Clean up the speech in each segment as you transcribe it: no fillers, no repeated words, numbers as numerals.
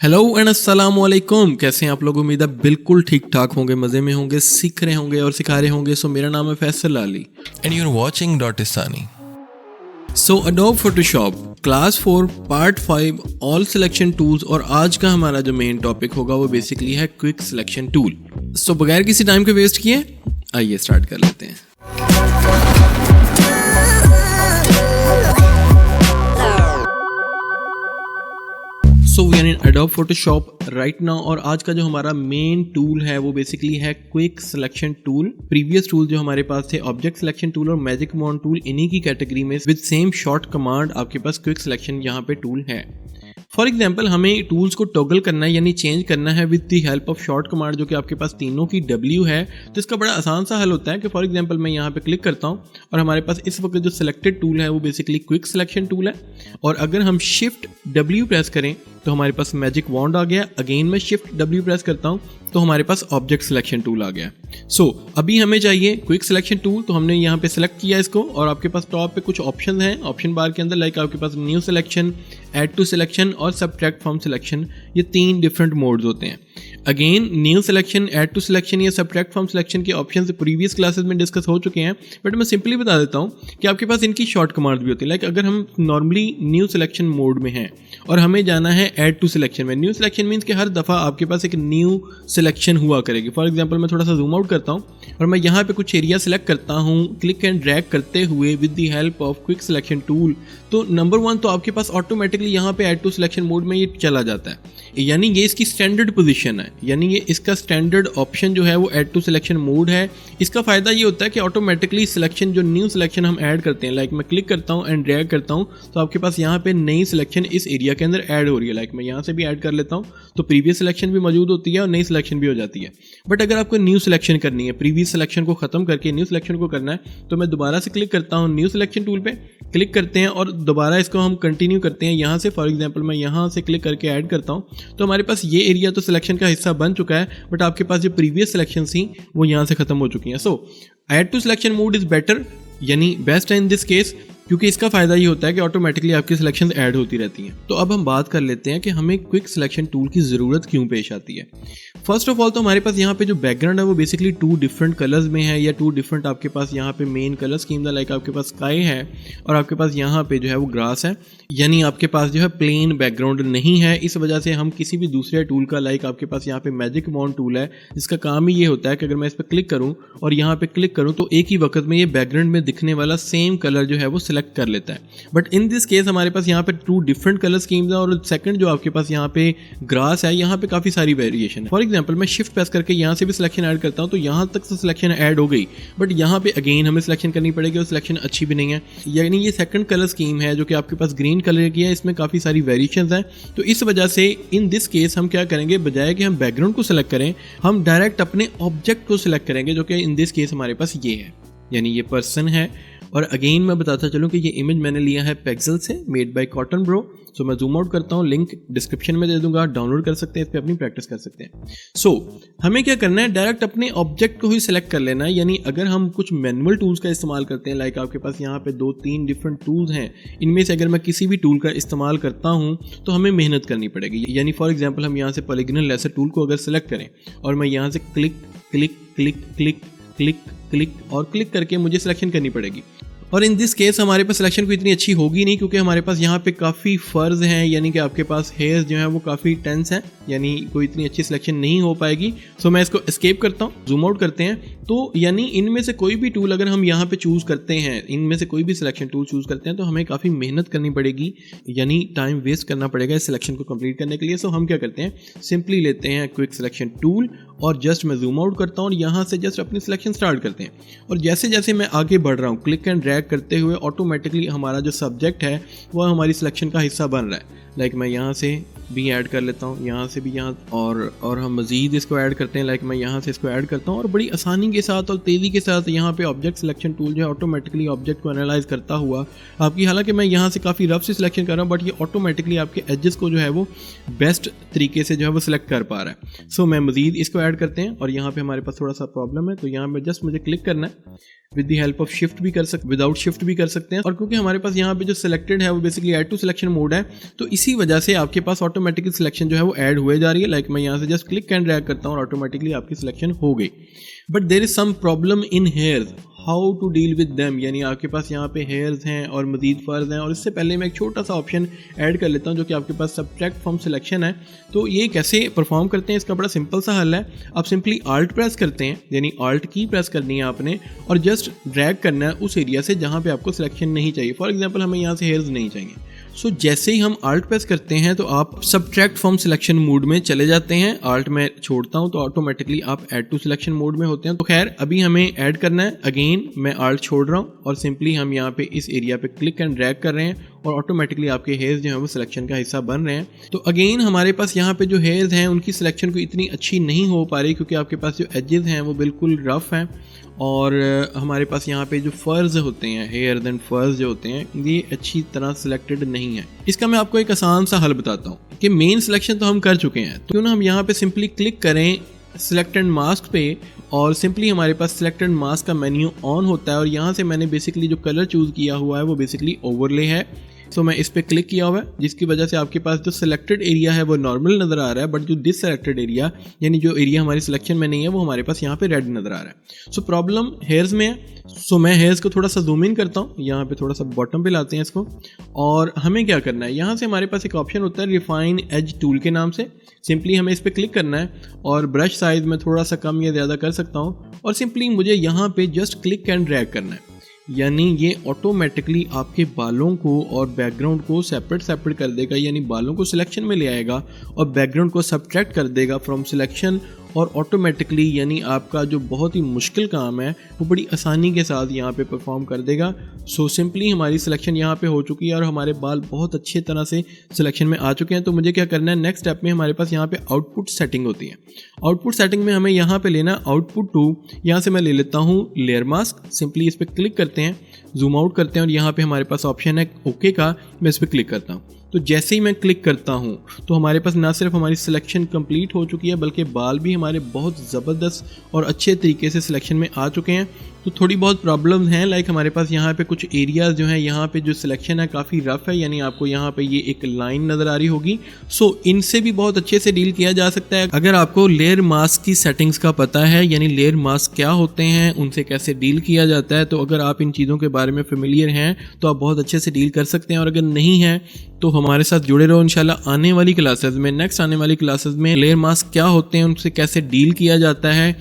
Hello and अस्सलाम वालेकुम। कैसे हैं आप लोग? उम्मीद है बिल्कुल ठीक ठाक होंगे, मज़े में होंगे, सीख रहे होंगे और सिखा रहे होंगे। सो मेरा नाम है Faisal Ali and you're watching Dotistani. So Adobe Photoshop class 4 part 5 all selection tools. और आज का हमारा जो मेन टॉपिक होगा वो बेसिकली है क्विक सिलेक्शन टूल। सो बगैर किसी टाइम के वेस्ट किए आइए स्टार्ट कर लेते हैं। So we are in Adobe Photoshop right now. और आज का जो हमारा मेन टूल है वो बेसिकली है quick selection tool. Previous tool जो हमारे पास थे ऑब्जेक्ट सिलेक्शन टूल और मैजिक वॉन्ड टूल, इन्हीं की कैटेगरी में विद सेम शॉर्ट कमांड आपके पास क्विक सिलेक्शन यहाँ पे टूल है। फॉर एग्जाम्पल हमें टूल्स को टॉगल करना है यानी चेंज करना है with the help of short command, जो कि आपके पास तीनों की W है। तो इसका बड़ा आसान सा हल होता है कि फॉर एग्जाम्पल मैं यहाँ पे क्लिक करता हूँ और हमारे पास इस वक्त जो सिलेक्टेड टूल है वो बेसिकली क्विक सिलेक्शन टूल है। और अगर हम शिफ्ट W प्रेस करें तो हमारे पास मैजिक वॉन्ड आ गया। अगेन मैं शिफ्ट W प्रेस करता हूँ तो हमारे पास ऑब्जेक्ट सिलेक्शन टूल आ गया। सो अभी हमें चाहिए क्विक सिलेक्शन टूल, तो हमने यहाँ पे सिलेक्ट किया इसको और आपके पास टॉप पे कुछ ऑप्शन हैं ऑप्शन बार के अंदर, लाइक आपके पास new selection, add to selection और सबट्रैक्ट फ्रॉम सिलेक्शन। ये 3 डिफरेंट मोड्स होते हैं। Again new selection, add to selection या सबट्रैक्ट फ्रॉम सिलेक्शन के ऑप्शन प्रीवियस क्लासेस में डिस्कस हो चुके हैं, बट मैं सिंपली बता देता हूँ कि आपके पास इनकी शॉर्ट कमांड्स भी होती है। लाइक अगर हम नॉर्मली न्यू सिलेक्शन मोड में हैं और हमें जाना है ऐड टू सिलेक्शन में, न्यू सिलेक्शन मीन्स कि हर दफ़ा आपके पास एक न्यू सिलेक्शन हुआ करेगी। फॉर एग्जांपल मैं थोड़ा सा जूम आउट करता हूँ और मैं यहाँ पे कुछ एरिया सेलेक्ट करता हूँ क्लिक एंड ड्रैग करते हुए with the help of quick selection tool. तो नंबर 1 तो आपके पास ऑटोमेटिकली यहाँ पे ऐड टू सिलेक्शन मोड में ये चला जाता है, यानी ये इसकी स्टैंडर्ड पोजीशन है, यानी ये इसका स्टैंडर्ड ऑप्शन जो है वो ऐड टू सिलेक्शन मोड है। इसका फ़ायदा ये होता है कि ऑटोमेटिकली सिलेक्शन जो न्यू सिलेक्शन हम ऐड करते हैं, लाइक मैं क्लिक करता हूँ एंड ड्रैग करता हूँ तो आपके पास यहाँ पे नई सिलेक्शन इस एरिया के अंदर ऐड हो रही है। लाइक मैं यहाँ से भी ऐड कर लेता हूँ तो प्रीवियस सिलेक्शन भी मौजूद होती है और नई सिलेक्शन भी हो जाती है। बट अगर आपको न्यू सिलेक्शन करनी है, प्रीवियस सिलेक्शन को खत्म करके न्यू सिलेक्शन को करना है, तो मैं दोबारा से क्लिक करता हूँ न्यू सिलेक्शन टूल पे, क्लिक करते हैं और दोबारा इसको हम कंटिन्यू करते हैं यहाँ से। फॉर एग्जांपल मैं यहाँ से क्लिक करके ऐड करता हूँ तो हमारे पास ये एरिया तो सिलेक्शन का हिस्सा बन चुका है, बट आपके पास जो प्रीवियस सिलेक्शन थी वो यहाँ से खत्म हो चुकी हैं। So add to selection mode is better, यानी बेस्ट है इन दिस केस, क्योंकि इसका फ़ायदा ये होता है कि ऑटोमेटिकली आपकी सिलेक्शन ऐड होती रहती हैं। तो अब हम बात कर लेते हैं कि हमें क्विक सिलेक्शन टूल की ज़रूरत क्यों पेश आती है। फर्स्ट ऑफ ऑल तो हमारे पास यहाँ पे जो बैकग्राउंड है वो बेसिकली 2 डिफरेंट कलर्स में है, या 2 डिफरेंट आपके पास यहाँ पे मेन कलर स्कीम है। लाइक आपके पास स्काई है और आपके पास यहाँ पे जो है वो ग्रास है, यानी आपके पास जो है प्लेन बैकग्राउंड नहीं है। इस वजह से हम किसी भी दूसरे टूल का, लाइक आपके पास यहाँ पे मैजिक वॉन्ड टूल है, जिसका काम ही ये होता है कि अगर मैं इस पर क्लिक करूँ और यहाँ पे क्लिक करूँ तो एक ही वक्त में ये बैकग्राउंड में दिखने वाला सेम कलर जो है वो सिलेक्ट कर लेता है। बट इन दिस केस हमारे पास यहाँ पे 2 डिफरेंट कलर स्कीम्स है और सेकंड जो आपके पास यहाँ पे ग्रास है, यहाँ पे काफ़ी सारी वेरिएशन है। फॉर एग्जांपल मैं शिफ्ट प्रेस करके यहाँ से भी सिलेक्शन ऐड करता हूँ तो यहाँ तक तो सिलेक्शन ऐड हो गई, बट यहाँ पे अगेन हमें सिलेक्शन करनी पड़ेगी और सिलेक्शन अच्छी भी नहीं है, यानी ये सेकंड कलर स्कीम है जो कि आपके पास ग्रीन कलर की है, इसमें काफ़ी सारी वेरिएशंस हैं। तो इस वजह से इन दिस केस हम क्या करेंगे, बजाय कि हम बैकग्राउंड को सिलेक्ट करें हम डायरेक्ट अपने ऑब्जेक्ट को सिलेक्ट करेंगे, जो कि इन दिस केस हमारे पास ये है, यानी ये पर्सन है। और अगेन मैं बताता चलूँ कि ये इमेज मैंने लिया है पेक्सल से, मेड बाय कॉटन ब्रो। सो मैं जूम आउट करता हूँ, लिंक डिस्क्रिप्शन में दे दूंगा, डाउनलोड कर सकते हैं, इस पर अपनी प्रैक्टिस कर सकते हैं। सो हमें क्या करना है, डायरेक्ट अपने ऑब्जेक्ट को ही सिलेक्ट कर लेना है। यानी अगर हम कुछ मैनुअल टूल्स का इस्तेमाल करते हैं, लाइक आपके पास यहाँ पे 2-3 डिफरेंट टूल्स हैं, इनमें से अगर मैं किसी भी टूल का इस्तेमाल करता हूँ तो हमें मेहनत करनी पड़ेगी। यानी फॉर एग्जाम्पल हम यहाँ से पॉलीगॉनल लेसर टूल को अगर सिलेक्ट करें और मैं यहाँ से click click click click click click और क्लिक करके मुझे सिलेक्शन करनी पड़ेगी। और इन दिस केस हमारे पास सिलेक्शन को इतनी अच्छी होगी नहीं, क्योंकि हमारे पास यहाँ पे काफ़ी फर्ज हैं, यानी कि आपके पास हेयर्स जो हैं वो काफ़ी टेंस हैं, यानी कोई इतनी अच्छी सिलेक्शन नहीं हो पाएगी। सो मैं इसको एस्केप करता हूँ, जूम आउट करते हैं। तो यानी इनमें से कोई भी टूल अगर हम यहाँ पे चूज़ करते हैं, इनमें से कोई भी सिलेक्शन टूल चूज़ करते हैं तो हमें काफ़ी मेहनत करनी पड़ेगी, यानी टाइम वेस्ट करना पड़ेगा इस सिलेक्शन को कंप्लीट करने के लिए। सो हम क्या करते हैं, सिंपली लेते हैं क्विक सिलेक्शन टूल और जस्ट मैं जूम आउट करता हूँ और यहाँ से जस्ट अपनी सिलेक्शन स्टार्ट करते हैं। और जैसे जैसे मैं आगे बढ़ रहा हूँ क्लिक एंड ड्रैग करते हुए ऑटोमेटिकली हमारा जो सब्जेक्ट है वह हमारी सिलेक्शन का हिस्सा बन रहा है। लाइक मैं यहाँ से भी ऐड कर लेता हूँ, यहाँ से भी, यहाँ और हम मज़ीद इसको ऐड करते हैं। लाइक मैं यहाँ से इसको ऐड करता हूँ और बड़ी आसानी के साथ और तेज़ी के साथ यहाँ पे ऑब्जेक्ट सिलेक्शन टूल जो है ऑटोमेटिकली ऑब्जेक्ट को एनालाइज करता हुआ आपकी, हालांकि मैं यहाँ से काफ़ी रफ से सिलेक्शन कर रहा हूँ, बट ये ऑटोमेटिकली आपके एजेस को जो है वो बेस्ट तरीके से जो है वो सिलेक्ट कर पा रहा है। सो मैं मज़ीद इसको ऐड करते हैं और यहाँ पर हमारे पास थोड़ा सा प्रॉब्लम है, तो यहाँ पर जस्ट मुझे क्लिक करना है, with the help of shift भी कर सकते, विदाउट शिफ्ट भी कर सकते हैं। और क्योंकि हमारे पास यहाँ पे जो सिलेक्टेड है वो basically add to selection mode है, तो इसी वजह से आपके पास ऑटोमेटिकली सिलेक्शन जो है वो ऐड हुए जा रही है। लाइक मैं यहाँ से जस्ट क्लिक एंड ड्रैग करता हूँ और ऑटोमेटिकली आपकी सिलेक्शन हो गई। But there is some problem in hairs, how to deal with them, यानी आपके पास यहाँ पे हेयर्स हैं और मजीद फर्ज हैं। और इससे पहले मैं एक छोटा सा ऑप्शन ऐड कर लेता हूँ जो कि आपके पास सब्ट्रैक्ट फ्रॉम सिलेक्शन है। तो ये कैसे परफॉर्म करते हैं, इसका बड़ा सिंपल सा हल है। आप सिंपली आल्ट प्रेस करते हैं, यानी आल्ट की प्रेस करनी है आपने और जस्ट ड्रैग करना है उस एरिया से जहाँ पे आपको सिलेक्शन नहीं चाहिए। फॉर एग्जाम्पल हमें यहाँ से हेयर्स नहीं चाहिए, सो जैसे ही हम आल्ट प्रेस करते हैं तो आप सब्ट्रैक्ट फ्रॉम सिलेक्शन मोड में चले जाते हैं। आल्ट में छोड़ता हूं तो ऑटोमेटिकली आप ऐड टू सिलेक्शन मोड में होते हैं। तो खैर अभी हमें ऐड करना है, अगेन मैं आल्ट छोड़ रहा हूं और सिंपली हम यहाँ पे इस एरिया पे क्लिक एंड ड्रैग कर रहे हैं और ऑटोमेटिकली आपके हेयर्स जो है वो सिलेक्शन का हिस्सा बन रहे हैं। तो अगेन हमारे पास यहाँ पे जो हेयर्स हैं उनकी सिलेक्शन को इतनी अच्छी नहीं हो पा रही क्योंकि आपके पास जो एजेस हैं वो बिल्कुल रफ हैं और हमारे पास यहाँ पे जो फर्ज होते हैं, हेयर्स एंड फर्ज जो होते हैं, ये अच्छी तरह सिलेक्टेड नहीं है। इसका मैं आपको एक आसान सा हल बताता हूँ कि मेन सिलेक्शन तो हम कर चुके हैं, तो क्यों ना हम यहाँ पे सिंपली क्लिक करें सिलेक्ट एंड मास्क पे और सिंपली हमारे पास सिलेक्ट एंड मास्क का मेन्यू ऑन होता है और यहाँ से मैंने बेसिकली जो कलर चूज़ किया हुआ है वो बेसिकली ओवरले है। तो मैं इस पर क्लिक किया हुआ है जिसकी वजह से आपके पास जो सिलेक्टेड एरिया है वो नॉर्मल नज़र आ रहा है, बट जो डिससेलेक्टेड एरिया यानी जो एरिया हमारी सिलेक्शन में नहीं है वो हमारे पास यहाँ पे रेड नज़र आ रहा है। सो प्रॉब्लम हेयर्स में है। सो मैं हेयर्स को थोड़ा सा जूम इन करता हूँ, यहाँ पे थोड़ा सा बॉटम पे लाते हैं इसको और हमें क्या करना है, यहाँ से हमारे पास एक ऑप्शन होता है रिफाइन एज टूल के नाम से। सिंपली हमें इस पर क्लिक करना है और ब्रश साइज में थोड़ा सा कम या ज़्यादा कर सकता हूँ और सिंपली मुझे यहाँ पे जस्ट क्लिक एंड ड्रैग करना है, यानी ये ऑटोमेटिकली आपके बालों को और बैकग्राउंड को सेपरेट कर देगा, यानी बालों को सिलेक्शन में ले आएगा और बैकग्राउंड को सब्ट्रैक्ट कर देगा फ्रॉम सिलेक्शन और ऑटोमेटिकली यानी आपका जो बहुत ही मुश्किल काम है वो बड़ी आसानी के साथ यहाँ पे परफॉर्म कर देगा। सो सिंपली हमारी सिलेक्शन यहाँ पे हो चुकी है और हमारे बाल बहुत अच्छे तरह से सिलेक्शन में आ चुके हैं। तो मुझे क्या करना है, नेक्स्ट स्टेप में हमारे पास यहाँ पे आउटपुट सेटिंग होती है। आउटपुट सेटिंग में हमें यहाँ पे लेना आउटपुट टू, यहाँ से मैं ले लेता हूँ लेयर मास्क। सिंपली इस पर क्लिक करते हैं, जूम आउट करते हैं और यहाँ पे हमारे पास ऑप्शन है ओके का, मैं इस पर क्लिक करता हूँ। तो जैसे ही मैं क्लिक करता हूँ तो हमारे पास ना सिर्फ हमारी सिलेक्शन कंप्लीट हो चुकी है बल्कि बाल भी हमारे बहुत ज़बरदस्त और अच्छे तरीके से सिलेक्शन में आ चुके हैं। तो थोड़ी बहुत प्रॉब्लम्स हैं, लाइक हमारे पास यहाँ पे कुछ एरियाज़ जो हैं यहाँ पे जो सिलेक्शन है काफ़ी रफ़ है, यानी आपको यहाँ पे ये एक लाइन नज़र आ रही होगी। सो इनसे भी बहुत अच्छे से डील किया जा सकता है अगर आपको लेयर मास्क की सेटिंग्स का पता है, यानी लेयर मास्क क्या होते हैं, उनसे कैसे डील किया जाता है। तो अगर आप इन चीज़ों के बारे में फेमिलियर हैं तो आप बहुत अच्छे से डील कर सकते हैं और अगर नहीं है तो हमारे साथ जुड़े रहो। इंशाल्लाह आने वाली क्लासेस में, नेक्स्ट आने वाली क्लासेस में लेयर मास्क क्या होते हैं, उनसे कैसे डील किया जाता है,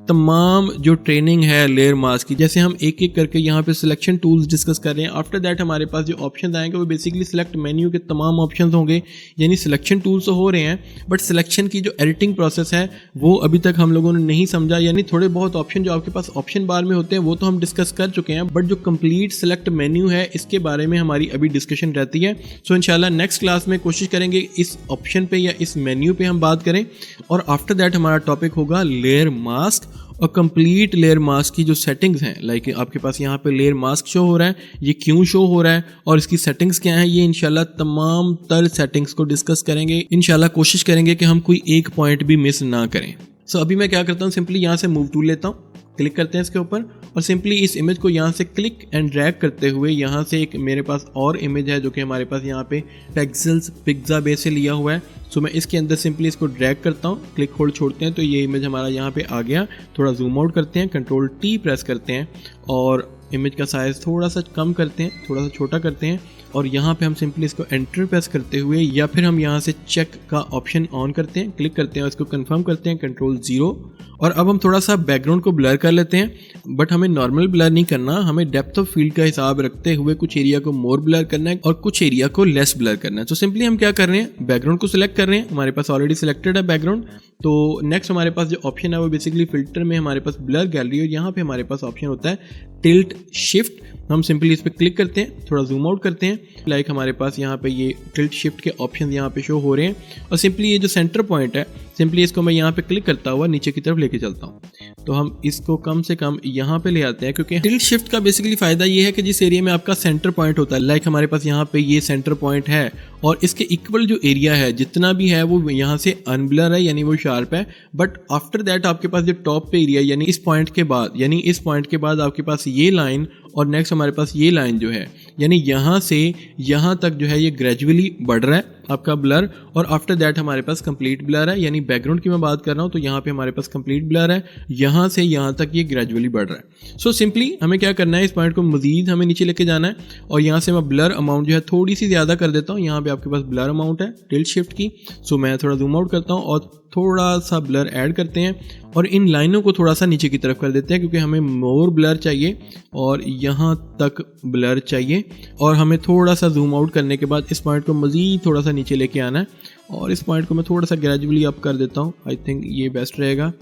तमाम जो ट्रेनिंग है लेयर मास्क की, जैसे हम एक एक करके यहाँ पे सिलेक्शन टूल्स डिस्कस कर रहे हैं। आफ्टर दैट हमारे पास जो ऑप्शन आएंगे वो बेसिकली सिलेक्ट मेन्यू के तमाम ऑप्शंस होंगे, यानी सिलेक्शन टूल्स तो हो रहे हैं बट सिलेक्शन की जो एडिटिंग प्रोसेस है वो अभी तक हम लोगों ने नहीं समझा। यानी थोड़े बहुत ऑप्शन जो आपके पास ऑप्शन बार में होते हैं वो तो हम डिस्कस कर चुके हैं, बट जो कंप्लीट सिलेक्ट मेन्यू है इसके बारे में हमारी अभी डिस्कशन रहती है। सो इंशाल्लाह नेक्स्ट क्लास में कोशिश करेंगे इस ऑप्शन पे या इस मेन्यू पे हम बात करें और आफ्टर दैट हमारा टॉपिक होगा लेयर मास्क और कंप्लीट लेयर मास्क की जो सेटिंग्स हैं। लाइक आपके पास यहाँ पे लेयर मास्क शो हो रहा है, ये क्यों शो हो रहा है और इसकी सेटिंग्स क्या हैं, ये इंशाल्लाह तमाम तर सेटिंग्स को डिस्कस करेंगे। इंशाल्लाह कोशिश करेंगे कि हम कोई एक पॉइंट भी मिस ना करें। सो अभी मैं क्या करता हूँ, सिंपली यहाँ से मूव टूल लेता हूँ, क्लिक करते हैं इसके ऊपर और सिंपली इस इमेज को यहाँ से क्लिक एंड ड्रैग करते हुए यहाँ से एक मेरे पास और इमेज है जो कि हमारे पास यहाँ पे पेक्सेल्स पिक्सा बेस से लिया हुआ है। सो मैं इसके अंदर सिंपली इसको ड्रैग करता हूँ, क्लिक होल्ड छोड़ते हैं तो ये इमेज हमारा यहाँ पे आ गया। थोड़ा जूम आउट करते हैं, कंट्रोल टी प्रेस करते हैं और इमेज का साइज़ थोड़ा सा कम करते हैं, थोड़ा सा छोटा करते हैं और यहाँ पे हम सिंपली इसको एंटर प्रेस करते हुए या फिर हम यहाँ से चेक का ऑप्शन ऑन करते हैं, क्लिक करते हैं और इसको कंफर्म करते हैं, कंट्रोल 0। और अब हम थोड़ा सा बैकग्राउंड को ब्लर कर लेते हैं, बट हमें नॉर्मल ब्लर नहीं करना, हमें डेप्थ ऑफ फील्ड का हिसाब रखते हुए कुछ एरिया को मोर ब्लर करना है और कुछ एरिया को लेस ब्लर करना है। तो सिंपली हम क्या कर रहे हैं, बैकग्राउंड को सिलेक्ट कर रहे हैं, हमारे पास ऑलरेडी सिलेक्टेड है बैकग्राउंड। तो नेक्स्ट हमारे पास जो ऑप्शन है वो बेसिकली फिल्टर में हमारे पास ब्लर गैलरी और यहाँ पे हमारे पास ऑप्शन होता है टिल्ट शिफ्ट। हम सिंपली इस पर क्लिक करते हैं, थोड़ा जूम आउट करते हैं, लाइक हमारे पास यहाँ पे ये टिल्ट शिफ्ट के ऑप्शन यहाँ पे शो हो रहे हैं और सिंपली ये जो सेंटर पॉइंट है सिंपली इसको मैं यहाँ पे क्लिक करता हुआ नीचे की तरफ लेके चलता हूँ। तो हम इसको कम से कम यहाँ पे ले आते हैं क्योंकि टिल्ट शिफ्ट का बेसिकली फ़ायदा ये है कि जिस एरिया में आपका सेंटर पॉइंट होता है, लाइक हमारे पास यहाँ पे ये सेंटर पॉइंट है और इसके इक्वल जो एरिया है जितना भी है वो यहाँ से अनब्लर है, यानी वो शार्प है। बट आफ्टर दैट आपके पास जो टॉप पे एरिया यानी इस पॉइंट के बाद, यानी इस पॉइंट के बाद आपके पास ये लाइन और नेक्स्ट हमारे पास ये लाइन जो है, यानी यहाँ से यहाँ तक जो है ये ग्रेजुअली बढ़ रहा है आपका ब्लर, और आफ्टर दैट हमारे पास कंप्लीट ब्लर है, यानी बैकग्राउंड की मैं बात कर रहा हूँ तो यहाँ पे हमारे पास कंप्लीट ब्लर है, यहाँ से यहाँ तक ये ग्रेजुअली बढ़ रहा है। सो सिंपली हमें क्या करना है, इस पॉइंट को मजीद हमें नीचे लेके जाना है और यहाँ से मैं ब्लर अमाउंट जो है थोड़ी सी ज़्यादा कर देता हूँ। यहाँ पे आपके पास ब्लर अमाउंट है टिल्ट शिफ्ट की, सो मैं थोड़ा जूम आउट करता हूँ और थोड़ा सा ब्लर ऐड करते हैं और इन लाइनों को थोड़ा सा नीचे की तरफ कर देते हैं क्योंकि हमें मोर ब्लर चाहिए और यहाँ तक ब्लर चाहिए, और हमें थोड़ा सा जूम आउट करने के बाद इस पॉइंट को मज़ीद थोड़ा सा नीचे लेके आना है और इस पॉइंट को मैं थोड़ा सा ग्रेजुअली अप कर देता हूँ। आई थिंक ये बेस्ट रहेगा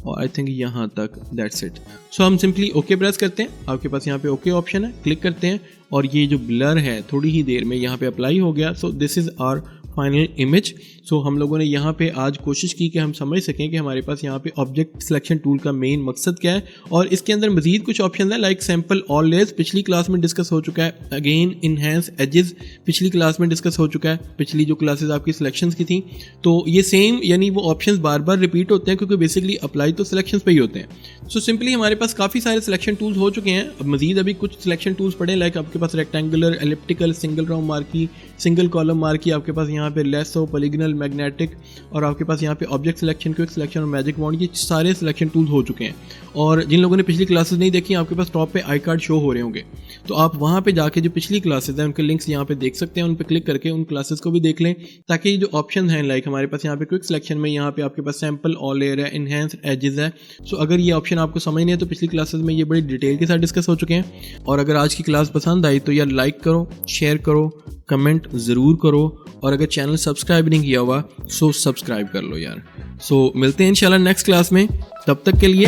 और आई थिंक यहाँ तक, दैट्स इट। सो हम सिंपली ओके प्रेस करते हैं, आपके पास यहाँ पे ओके ऑप्शन है, क्लिक करते हैं और ये जो ब्लर है थोड़ी ही देर में यहाँ पे अप्लाई हो गया। So this is our final image. So हम लोगों ने यहाँ पे आज कोशिश की कि हम समझ सकें कि हमारे पास यहाँ पे ऑब्जेक्ट सिलेक्शन टूल का मेन मकसद क्या है, और इसके अंदर मजीद कुछ ऑप्शन है लाइक सैम्पल ऑल लेयर्स, पिछली क्लास में डिस्कस हो चुका है। अगेन इनहेंस एजेस पिछली क्लास में डिस्कस हो चुका है, पिछली जो क्लासेस आपकी सिलेक्शंस की थी। तो ये सेम यानी वो ऑप्शंस बार बार रिपीट होते हैं क्योंकि बेसिकली अप्लाई तो सिलेक्शंस पे ही होते हैं। सो सिंपली हमारे पास काफ़ी सारे सिलेक्शन टूल्स हो चुके हैं, अब मजीद अभी कुछ सिलेक्शन टूल्स पड़े लाइक आपके पास रेक्टेंगुलर, एलिप्टिकल, सिंगल राउंड मार्की, सिंगल कॉलम मार्की, आपके पास यहाँ पे लेसो, पॉलीगनल, मैग्नेटिक, और आपके पास यहाँ पे ऑब्जेक्ट सिलेक्शन, क्विक सिलेक्शन और मैजिक वॉन्ड, ये सारे सिलेक्शन टूल्स हो चुके हैं। और जिन लोगों ने पिछली क्लासेस नहीं देखी, आपके पास टॉप पे आई कार्ड शो हो रहे होंगे, तो आप वहाँ पे जाके जो पिछली क्लासेस हैं उनके लिंक्स यहाँ पे देख सकते हैं, उन पे क्लिक करके उन क्लासेस को भी देख लें ताकि जो ऑप्शन हैं लाइक हमारे पास यहाँ पे क्विक सिलेक्शन में यहाँ पे आपके पास सैम्पल ऑल लेयर है, इनहेंस एजेस है। सो अगर ये ऑप्शन आपको समझ नहीं है तो पिछली क्लासेस में ये बड़ी डिटेल के साथ डिस्कस हो चुके हैं। और अगर आज की क्लास पसंद आई तो यार लाइक करो, शेयर करो, कमेंट ज़रूर करो, और अगर चैनल सब्सक्राइब नहीं किया हुआ सो सब्सक्राइब कर लो यार। सो मिलते हैं इंशाल्लाह नेक्स्ट क्लास में, तब तक के लिए